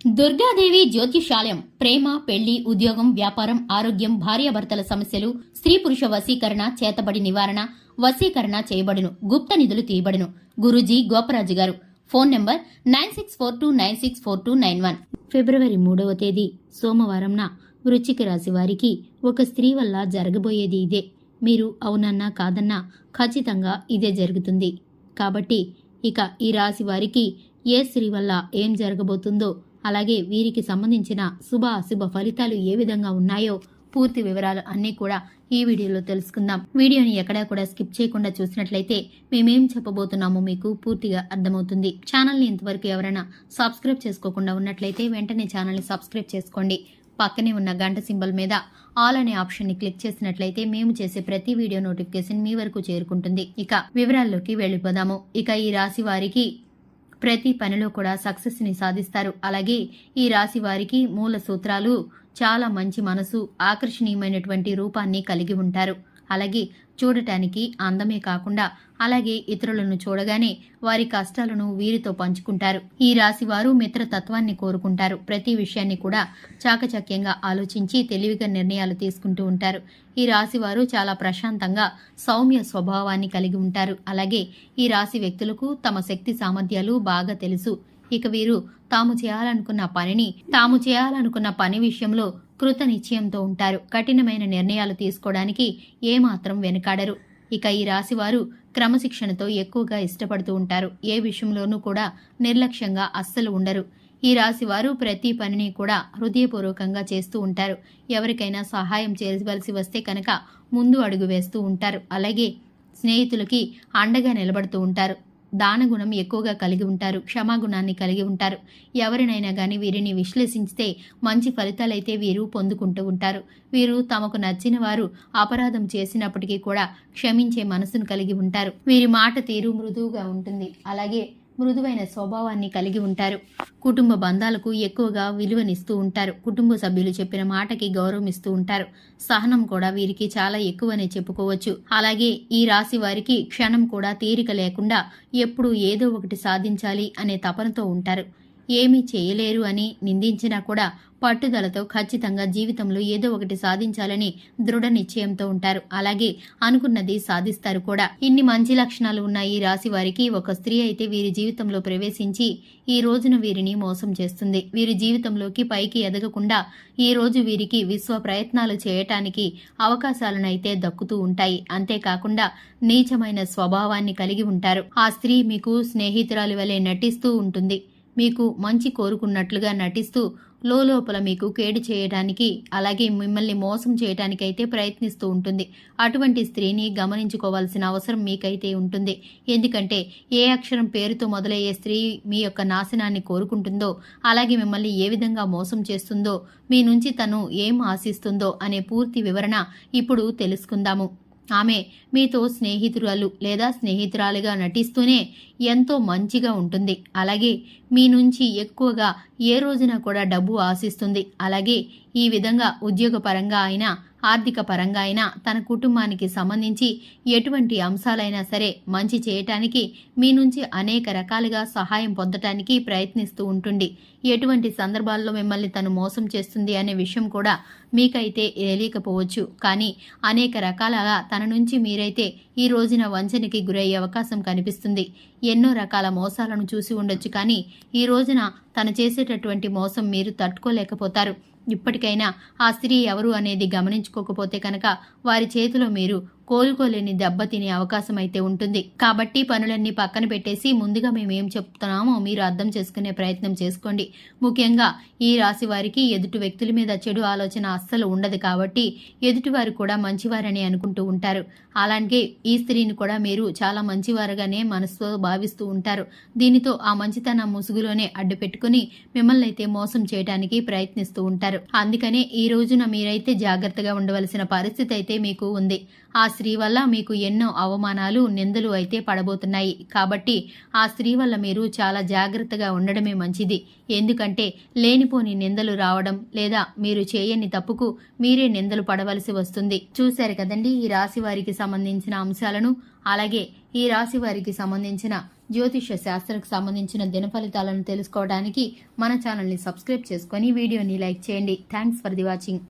దుర్గాదేవి జ్యోతిషాలయం ప్రేమ, పెళ్లి, ఉద్యోగం, వ్యాపారం, ఆరోగ్యం, భార్యాభర్తల సమస్యలు, స్త్రీ పురుష వశీకరణ, చేతబడి నివారణ, వశీకరణ చేయబడును, గుప్త నిధులు తీయబడును. గురూజీ గోపరాజు గారు. Phone number 9642964291. ఫిబ్రవరి 3వ తేదీ సోమవారంన వృశ్చిక రాశి వారికి ఒక స్త్రీ వల్ల జరగబోయేది ఇదే. మీరు అవునన్నా కాదన్నా ఖచ్చితంగా ఇదే జరుగుతుంది. కాబట్టి ఇక ఈ రాశి వారికి ఏ స్త్రీ వల్ల ఏం జరగబోతుందో, అలాగే వీరికి సంబంధించిన శుభ అశుభ ఫలితాలు ఏ విధంగా ఉన్నాయో పూర్తి వివరాలు అన్నీ కూడా ఈ వీడియోలో తెలుసుకుందాం. వీడియోని ఎక్కడా కూడా స్కిప్ చేయకుండా చూసినట్లయితే మేమేం చెప్పబోతున్నామో మీకు పూర్తిగా అర్థమవుతుంది. ఛానల్ని ఇంతవరకు ఎవరైనా సబ్స్క్రైబ్ చేసుకోకుండా ఉన్నట్లయితే వెంటనే ఛానల్ని సబ్స్క్రైబ్ చేసుకోండి. పక్కనే ఉన్న గంట సింబల్ మీద ఆల్ అనే ఆప్షన్ని క్లిక్ చేసినట్లయితే మేము చేసే ప్రతి వీడియో నోటిఫికేషన్ మీ వరకు చేరుకుంటుంది. ఇక వివరాల్లోకి వెళ్ళిపోదాము. ఇక ఈ రాశి వారికి ప్రతి పనిలో కూడా సక్సెస్ ని సాధిస్తారు. అలాగే ఈ రాశి వారికి మూల సూత్రాలు చాలా మంచి మనసు, ఆకర్షణీయమైనటువంటి రూపాన్ని కలిగి ఉంటారు. అలాగే చూడటానికి అందమే కాకుండా అలాగే ఇతరులను చూడగానే వారి కష్టాలను వీరితో పంచుకుంటారు. ఈ రాశి వారు మిత్రతత్వాన్ని కోరుకుంటారు. ప్రతి విషయాన్ని కూడా చాకచక్యంగా ఆలోచించి తెలివిగా నిర్ణయాలు తీసుకుంటూ ఉంటారు. ఈ రాశి వారు చాలా ప్రశాంతంగా సౌమ్య స్వభావాన్ని కలిగి ఉంటారు. అలాగే ఈ రాశి వ్యక్తులకు తమ శక్తి సామర్థ్యాలు బాగా తెలుసు. ఇక వీరు తాము చేయాలనుకున్న పని విషయంలో కృత నిశ్చయంతో ఉంటారు. కఠినమైన నిర్ణయాలు తీసుకోవడానికి ఏమాత్రం వెనుకాడరు. ఇక ఈ రాశి వారు క్రమశిక్షణతో ఎక్కువగా ఇష్టపడుతూ ఉంటారు. ఏ విషయంలోనూ కూడా నిర్లక్ష్యంగా అస్సలు ఉండరు. ఈ రాశి వారు ప్రతి పనిని కూడా హృదయపూర్వకంగా చేస్తూ ఉంటారు. ఎవరికైనా సహాయం చేయవలసి వస్తే కనుక ముందు అడుగు వేస్తూ ఉంటారు. అలాగే స్నేహితులకి అండగా నిలబడుతూ ఉంటారు. దానగుణం ఎక్కువగా కలిగి ఉంటారు. క్షమాగుణాన్ని కలిగి ఉంటారు. ఎవరినైనా గాని వీరిని విశ్లేషించితే మంచి ఫలితాలైతే వీరు పొందుకుంటూ ఉంటారు. వీరు తమకు నచ్చిన వారు అపరాధం చేసినప్పటికీ కూడా క్షమించే మనసును కలిగి ఉంటారు. వీరి మాట తీరు మృదువుగా ఉంటుంది. అలాగే మృదువైన స్వభావాన్ని కలిగి ఉంటారు. కుటుంబ బంధాలకు ఎక్కువగా విలువనిస్తూ ఉంటారు. కుటుంబ సభ్యులు చెప్పిన మాటకి గౌరవం ఇస్తూ ఉంటారు. సహనం కూడా వీరికి చాలా ఎక్కువనే చెప్పుకోవచ్చు. అలాగే ఈ రాశి వారికి క్షణం కూడా తీరిక లేకుండా ఎప్పుడూ ఏదో ఒకటి సాధించాలి అనే తపనతో ఉంటారు. ఏమీ చేయలేరు అని నిందించినా కూడా పట్టుదలతో ఖచ్చితంగా జీవితంలో ఏదో ఒకటి సాధించాలని దృఢ నిశ్చయంతో ఉంటారు. అలాగే అనుకున్నది సాధిస్తారు కూడా. ఇన్ని మంచి లక్షణాలు ఉన్న ఈ రాశి వారికి ఒక స్త్రీ అయితే వీరి జీవితంలో ప్రవేశించి ఈ రోజున వీరిని మోసం చేస్తుంది. వీరి జీవితంలోకి పైకి ఎదగకుండా ఈ రోజు వీరికి విశ్వ ప్రయత్నాలు చేయటానికి అవకాశాలనైతే దక్కుతూ ఉంటాయి. అంతేకాకుండా నీచమైన స్వభావాన్ని కలిగి ఉంటారు. ఆ స్త్రీ మీకు స్నేహితురాలి వలె నటిస్తూ ఉంటుంది. మీకు మంచి కోరుకున్నట్లుగా నటిస్తూ లోపల మీకు కేడు చేయడానికి, అలాగే మిమ్మల్ని మోసం చేయడానికైతే ప్రయత్నిస్తూ ఉంటుంది. అటువంటి స్త్రీని గమనించుకోవాల్సిన అవసరం మీకైతే ఉంటుంది. ఎందుకంటే ఏ అక్షరం పేరుతో మొదలయ్యే స్త్రీ మీ యొక్క నాశనాన్ని కోరుకుంటుందో, అలాగే మిమ్మల్ని ఏ విధంగా మోసం చేస్తుందో, మీ నుంచి తను ఏం ఆశిస్తుందో అనే పూర్తి వివరణ ఇప్పుడు తెలుసుకుందాము. ఆమె మీతో స్నేహితురాలు లేదా స్నేహితురాలుగా నటిస్తూనే ఎంతో మంచిగా ఉంటుంది. అలాగే మీ నుంచి ఎక్కువగా ఏ రోజున కూడా డబ్బు ఆశిస్తుంది. అలాగే ఈ విధంగా ఉద్యోగపరంగా అయినా ఆర్థిక పరంగా అయినా తన కుటుంబానికి సంబంధించి ఎటువంటి అంశాలైనా సరే మంచి చేయటానికి మీ నుంచి అనేక రకాలుగా సహాయం పొందటానికి ప్రయత్నిస్తూ ఉంటుంది. ఎటువంటి సందర్భాల్లో మిమ్మల్ని తను మోసం చేస్తుంది అనే విషయం కూడా మీకైతే తెలియకపోవచ్చు. కానీ అనేక రకాలుగా తన నుంచి మీరైతే ఈ రోజున వంచనకి గురయ్యే అవకాశం కనిపిస్తుంది. ఎన్నో రకాల మోసాలను చూసి ఉండొచ్చు. కానీ ఈ రోజున తను చేసేటటువంటి మోసం మీరు తట్టుకోలేకపోతారు. ఇప్పటికైనా ఆ స్త్రీ ఎవరు అనేది గమనించుకోకపోతే కనుక వారి చేతిలో మీరు కోలుకోలేని దెబ్బతినే అవకాశం అయితే ఉంటుంది. కాబట్టి పనులన్నీ పక్కన పెట్టేసి ముందుగా మేమేం చెప్తున్నామో మీరు అర్థం చేసుకునే ప్రయత్నం చేసుకోండి. ముఖ్యంగా ఈ రాశి వారికి ఎదుటి వ్యక్తుల మీద చెడు ఆలోచన అస్సలు ఉండదు. కాబట్టి ఎదుటివారు కూడా మంచివారని అనుకుంటూ ఉంటారు. అలాగే ఈ స్త్రీని కూడా మీరు చాలా మంచివారుగానే మనసుతో భావిస్తూ ఉంటారు. దీనితో ఆ మంచితనం ముసుగులోనే అడ్డు పెట్టుకుని మిమ్మల్ని అయితే మోసం చేయడానికి ప్రయత్నిస్తూ ఉంటారు. అందుకనే ఈ రోజున మీరైతే జాగ్రత్తగా ఉండవలసిన పరిస్థితి అయితే మీకు ఉంది. ఆ స్త్రీ వల్ల మీకు ఎన్నో అవమానాలు, నిందలు అయితే పడబోతున్నాయి. కాబట్టి ఆ స్త్రీ వల్ల మీరు చాలా జాగ్రత్తగా ఉండడమే మంచిది. ఎందుకంటే లేనిపోని నిందలు రావడం లేదా మీరు చేయని తప్పుకు మీరే నిందలు పడవలసి వస్తుంది. చూశారు కదండి ఈ రాశి వారికి సంబంధించిన అంశాలను. అలాగే ఈ రాశి వారికి సంబంధించిన జ్యోతిష్య శాస్త్రకు సంబంధించిన దిన ఫలితాలను తెలుసుకోవడానికి మన ఛానల్ని సబ్స్క్రైబ్ చేసుకొని వీడియోని లైక్ చేయండి. Thanks for the watching.